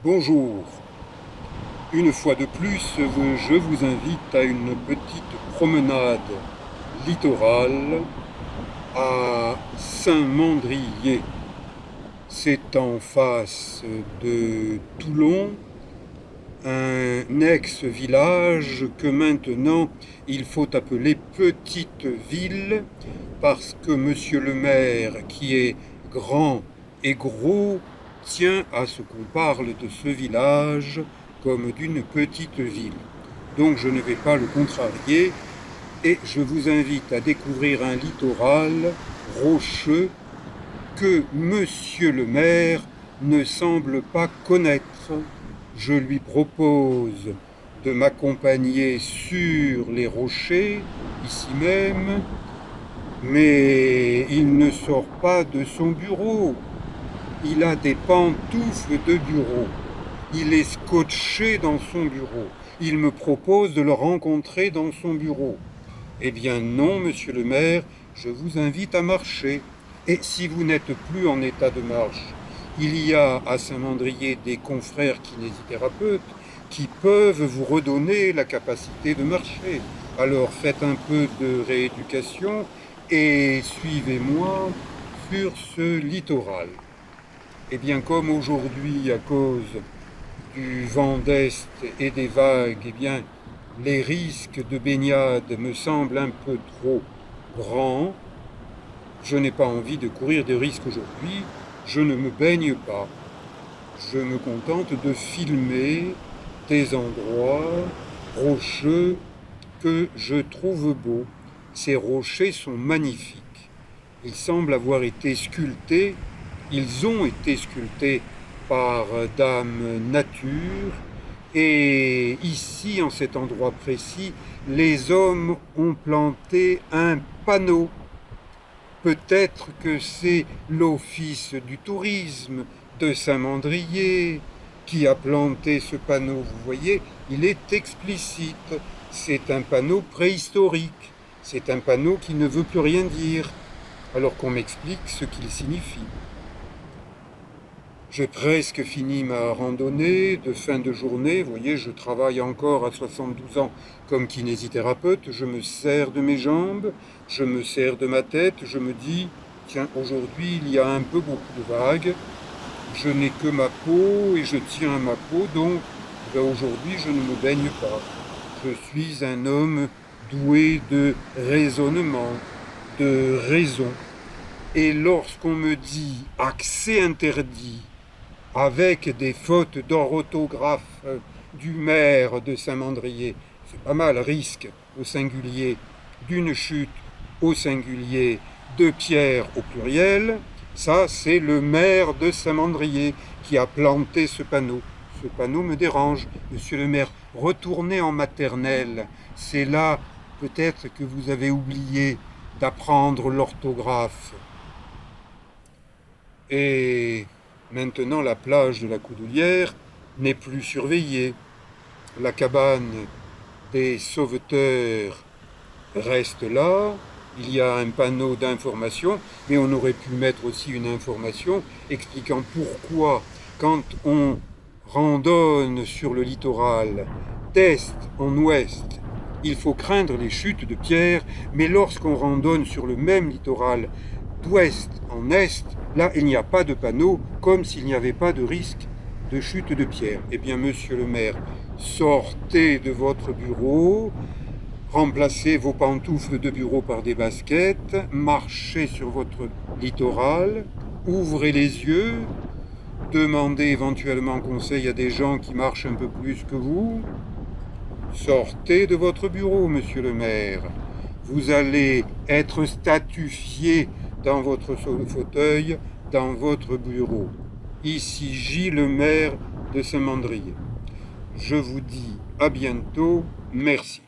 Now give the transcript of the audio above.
Bonjour. Une fois de plus, je vous invite à une petite promenade littorale à Saint-Mandrier. C'est en face de Toulon, un ex-village que maintenant il faut appeler petite ville parce que monsieur le maire, qui est grand et gros, tient à ce qu'on parle de ce village comme d'une petite ville. Donc je ne vais pas le contrarier et je vous invite à découvrir un littoral rocheux que monsieur le maire ne semble pas connaître. Je lui propose de m'accompagner sur les rochers, ici même, mais il ne sort pas de son bureau. Il a des pantoufles de bureau. Il est scotché dans son bureau. Il me propose de le rencontrer dans son bureau. Eh bien non, monsieur le maire, je vous invite à marcher. Et si vous n'êtes plus en état de marche, il y a à Saint-Mandrier des confrères kinésithérapeutes qui peuvent vous redonner la capacité de marcher. Alors faites un peu de rééducation et suivez-moi sur ce littoral. Eh bien, comme aujourd'hui, à cause du vent d'est et des vagues, eh bien, les risques de baignade me semblent un peu trop grands. Je n'ai pas envie de courir des risques aujourd'hui. Je ne me baigne pas. Je me contente de filmer des endroits rocheux que je trouve beaux. Ces rochers sont magnifiques. Ils semblent avoir été sculptés. Ils ont été sculptés par Dame Nature. Et ici, en cet endroit précis, les hommes ont planté un panneau. Peut-être que c'est l'Office du tourisme de Saint-Mandrier qui a planté ce panneau. Vous voyez, il est explicite. C'est un panneau préhistorique. C'est un panneau qui ne veut plus rien dire, alors qu'on m'explique ce qu'il signifie. J'ai presque fini ma randonnée de fin de journée. Vous voyez, je travaille encore à 72 ans comme kinésithérapeute. Je me sers de mes jambes, je me sers de ma tête. Je me dis, tiens, aujourd'hui, il y a un peu beaucoup de vagues. Je n'ai que ma peau et je tiens à ma peau. Donc, aujourd'hui, je ne me baigne pas. Je suis un homme doué de raisonnement, de raison. Et lorsqu'on me dit accès interdit, avec des fautes d'orthographe du maire de Saint-Mandrier, c'est pas mal, risque au singulier, d'une chute au singulier, de pierre au pluriel, ça c'est le maire de Saint-Mandrier qui a planté ce panneau. Ce panneau me dérange, monsieur le maire, retournez en maternelle, c'est là peut-être que vous avez oublié d'apprendre l'orthographe. Et maintenant, la plage de la Coudoulière n'est plus surveillée. La cabane des sauveteurs reste là. Il y a un panneau d'information, mais on aurait pu mettre aussi une information expliquant pourquoi, quand on randonne sur le littoral d'est en ouest, il faut craindre les chutes de pierres, mais lorsqu'on randonne sur le même littoral d'ouest en est, là, il n'y a pas de panneau, comme s'il n'y avait pas de risque de chute de pierre. Eh bien, monsieur le maire, sortez de votre bureau, remplacez vos pantoufles de bureau par des baskets, marchez sur votre littoral, ouvrez les yeux, demandez éventuellement conseil à des gens qui marchent un peu plus que vous. Sortez de votre bureau, monsieur le maire. Vous allez être statufié dans votre fauteuil, dans votre bureau. Ici Gilles, le maire de Saint-Mandrier. Je vous dis à bientôt. Merci.